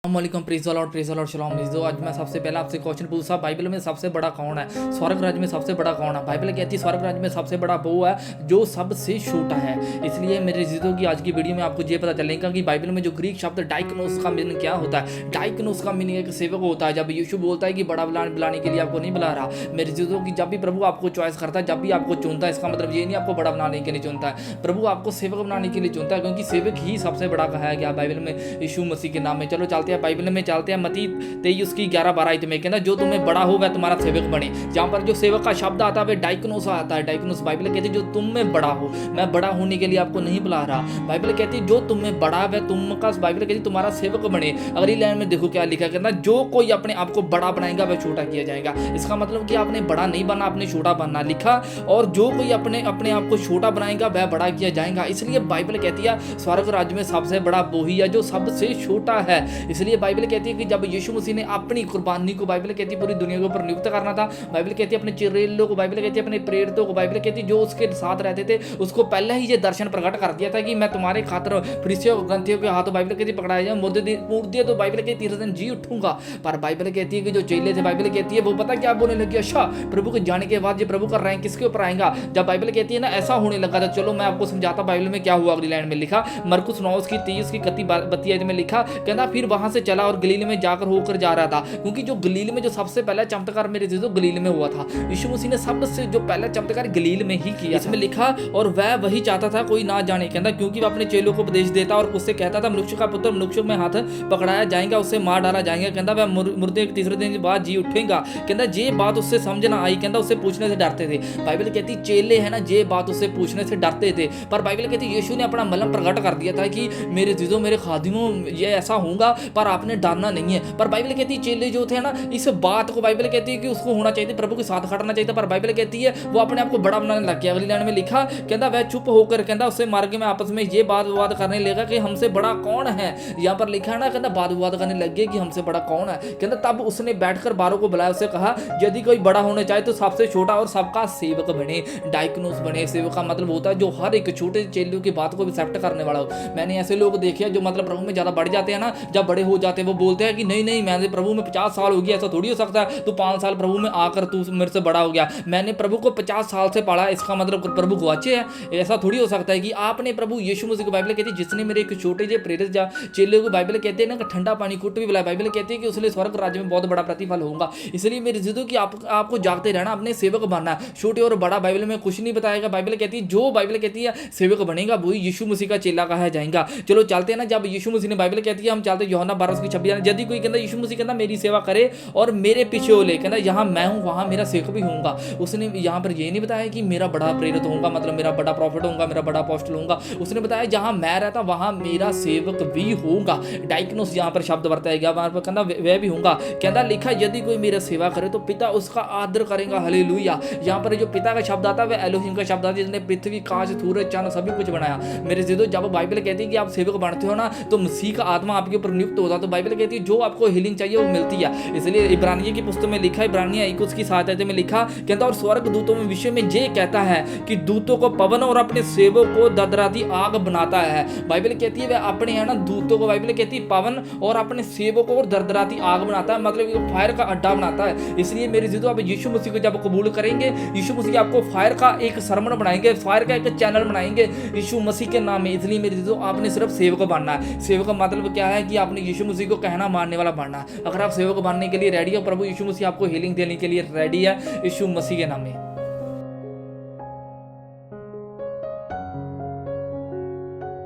वालेकुम praise the Lord शलोम Mizo. आज मैं सबसे पहले आपसे क्वेश्चन पूछा, बाइबल में सबसे बड़ा कौन है? स्वर्ग राज्य में सबसे बड़ा कौन है? बाइबल कहती है स्वर्ग राज्य में सबसे बड़ा वो है जो सबसे छोटा है। इसलिए मेरे जिदों की आज की वीडियो में आपको ये पता चलेगा कि बाइबल में जो ग्रीक शब्द डाइकनोस का मीनिंग क्या होता है। डाइकनोस का मीनिंग एक सेवक होता है। जब यीशु बोलता है कि बड़ा बुलाने के लिए आपको नहीं बुला रहा, मेरे जिदों की जब भी प्रभु आपको चॉइस करता है, जब भी आपको चुनता है, इसका मतलब ये नहीं आपको बड़ा बनाने के लिए चुनता है। प्रभु आपको सेवक बनाने के लिए चुनता है, क्योंकि सेवक ही सबसे बड़ा कहा गया बाइबल में यीशु मसीह के नाम में। चलो चलते हैं बाइबल में, चलते हैं मत्ती 23 की 11-12 में कहना जो तुम्हें बड़ा हो वह तुम्हारा सेवक बने। जहां पर जो सेवक का शब्द आता है वह डाइकनोस आता है। डाइकनोस बाइबल कहती है जो तुम में बड़ा हो। मैं बड़ा होने के लिए आपको नहीं बुला रहा। बाइबल कहती है जो तुम में बड़ा वह तुमका, बाइबल कहती है तुम्हारा सेवक बने। अगली लाइन में देखो क्या लिखा, कहना जो कोई अपने आप को बड़ा बनाएगा वह छोटा किया जाएगा। इसका मतलब कि आपने बड़ा नहीं बनना, आपने छोटा बनना लिखा। और जो कोई अपने आप को छोटा बनाएगा वह बड़ा किया जाएगा। इसलिए बाइबल कहती है स्वर्ग राज्य में सबसे बड़ा वही है जो सबसे छोटा है। इसलिए बाइबल कहती है कि जब यीशु मसीह ने अपनी कुर्बानी को, बाइबल कहती है पूरी दुनिया के ऊपर नियुक्त करना था। बाइबल कहती है अपने चेलेलों को, बाइबल कहती है अपने प्रेरितों को, बाइबल कहती है जो उसके साथ रहते थे उसको पहले ही ये दर्शन प्रकट कर दिया था कि मैं तुम्हारे खातिर फरीसियों ग्रंथियों के हाथों, बाइबल कहती पकड़ाया जाए, मुर्दे तो बाइबल कहती तीसरे दिन जी उठूंगा। पर बाइबल कहती है कि जो चेले थे, बाइबल कहती है वो पता क्या बोलने लगे, अच्छा प्रभु के जाने के बाद ये प्रभु का रैंक किसके ऊपर आएगा। जब बाइबल कहती है ना ऐसा होने लगा था, चलो मैं आपको समझाता बाइबल में क्या हुआ। अगली लाइन में लिखा, मरकुस 9 की 30 की 31 में लिखा, कहना फिर वहां से चला और गलील में जाकर होकर जा रहा था। क्योंकि जो गलील में जो सबसे पहला चमत्कार मेरे जो गलील में हुआ था, यीशु मसीह ने सबसे जो पहला चमत्कार गलील में ही किया। इसमें लिखा और वह वही चाहता था कोई ना जाने, कहता क्योंकि वह अपने चेलों को उपदेश देता और उससे कहता था मनुष्य का पुत्र मनुष्य में हाथ पकड़ाया जाएगा, उससे मार डाला जाएगा। कहता वह मुर्दे तीसरे दिन बाद जी उठेगा। कहता ये बात उससे समझ ना आई, कहता उससे पूछने से डरते थे। बाइबल कहती चेले है ना ये बात उससे पूछने से डरते थे। पर बाइबल कहती यीशु ने अपना मलम प्रकट कर दिया था कि मेरे जिदों मेरे खादिमों ये ऐसा होगा, पर आपने डरना नहीं है। पर बाइबल कहती है चेले जो थे ना, इस बात को बाइबल कहती है कि उसको होना चाहिए, प्रभु के साथ खड़ना चाहिए। पर बाइबल कहती है वो अपने आप को बड़ा बनाने लग गया। अगली लाइन में लिखा, कहता वह चुप होकर, कहता उससे मार्ग में आपस में ये बात विवाद करने लगा कि हमसे बड़ा कौन है। यहाँ पर लिखा है ना, कहता बात विवाद करने लग गए कि हमसे बड़ा कौन है। कहता तब उसने बैठकर बारों को बुलाया, उससे कहा यदि कोई बड़ा होना चाहे तो सबसे छोटा और सबका सेवक बने। डाइकनोस बने। सेवक का मतलब होता है जो हर एक छोटे चेलों की बात को एक्सेप्ट करने वाला हो। मैंने ऐसे लोग देखे हैं जो मतलब प्रभु में ज्यादा बढ़ जाते हैं ना, जब बड़े हो जाते हैं वो बोलते हैं कि नहीं मैंने प्रभु में 50 साल हो गया, ऐसा थोड़ी हो सकता है तू 5 साल प्रभु में आकर तू मेरे से बड़ा हो गया। मैंने प्रभु को 50 साल से पढ़ा, इसका मतलब प्रभु गुआचे है। ऐसा थोड़ी हो सकता है कि आपने प्रभु यीशु मसीह को, बाइबल कहती है जिसने मेरे एक छोटे जे प्रेरित चेले को, बाइबल कहते हैं ना ठंडा पानी कुट भी पिलाया, बाइबल कहती है कि उसने स्वर्ग राज्य में बहुत बड़ा प्रतिफल होगा। इसलिए मेरे जिदों की आपको जागते रहना, अपने सेवक बनना। छोटे और बड़ा बाइबल में कुछ नहीं बताएगा। बाइबल कहती है जो बाइबल कहती है सेवक बनेगा वही यीशु मसीह का चेला कहा जाएगा। चलो चलते हैं ना, जब यीशु मसीह ने, बाइबल कहती है हम चलते यूहन्ना 12:26, यदि कोई कहता यीशु मसीह कहता मेरी सेवा करे और मेरे पीछे हो ले, कहता यहाँ मैं हूँ वहाँ मेरा सेवक भी होऊंगा। उसने यहाँ पर ये नहीं बताया कि मेरा बड़ा प्रेरित होऊंगा, मतलब मेरा बड़ा प्रॉफिट होऊंगा, मेरा बड़ा अपोस्टल होऊंगा। उसने बताया जहाँ मैं रहता वहाँ मेरा सेवक भी होगा। डाइकनोस यहाँ पर शब्द बरताया गया, वहाँ पर कहता वह भी होगा। कहता लिखा यदि कोई मेरा सेवा करे तो पिता उसका आदर करेगा। हालेलुया। यहाँ पर जो पिता का शब्द आता है वह एलोहिम का शब्द आता है, जिसने पृथ्वी काश सूरज चांद सभी कुछ बनाया। मेरे जिदो जब बाइबल कहती है कि आप सेवक बनते हो ना तो मसीह का आत्मा आपके ऊपर नियुक्त होता है। तो बाइबल कहती है जो आपको हीलिंग चाहिए वो मिलती है। इसलिए इब्रानियों की पुस्तक में लिखा, इब्रानियों 21 की 7 में लिखा, कहता और स्वर्ग दूतों में विषय में ये कहता है कि दूतों को पवन और अपने सेवक को ददराती आग बनाता है। बाइबल कहती है वह अपने है ना दूतों को, बाइबल कहती है पवन और अपने सेवक को दरदराती आग बनाता है, मतलब फायर का अड्डा बनाता है। इसलिए मेरे जिदो आप यीशु मसीह को जब कबूल करेंगे, यीशु मसीह आपको फायर का एक सरमन बनाएंगे, फायर का एक चैनल बनाएंगे यीशु मसीह के नाम में। इसलिए मेरे जिदो आपने सिर्फ सेवक बनना है। सेवक का मतलब क्या है कि आपने यीशु मसीह को कहना मानने वाला बनना है। अगर आप सेवक बनने के लिए रेडी हो, प्रभु यीशु मसीह आपको हीलिंग देने के लिए रेडी है यीशु मसीह के नाम में।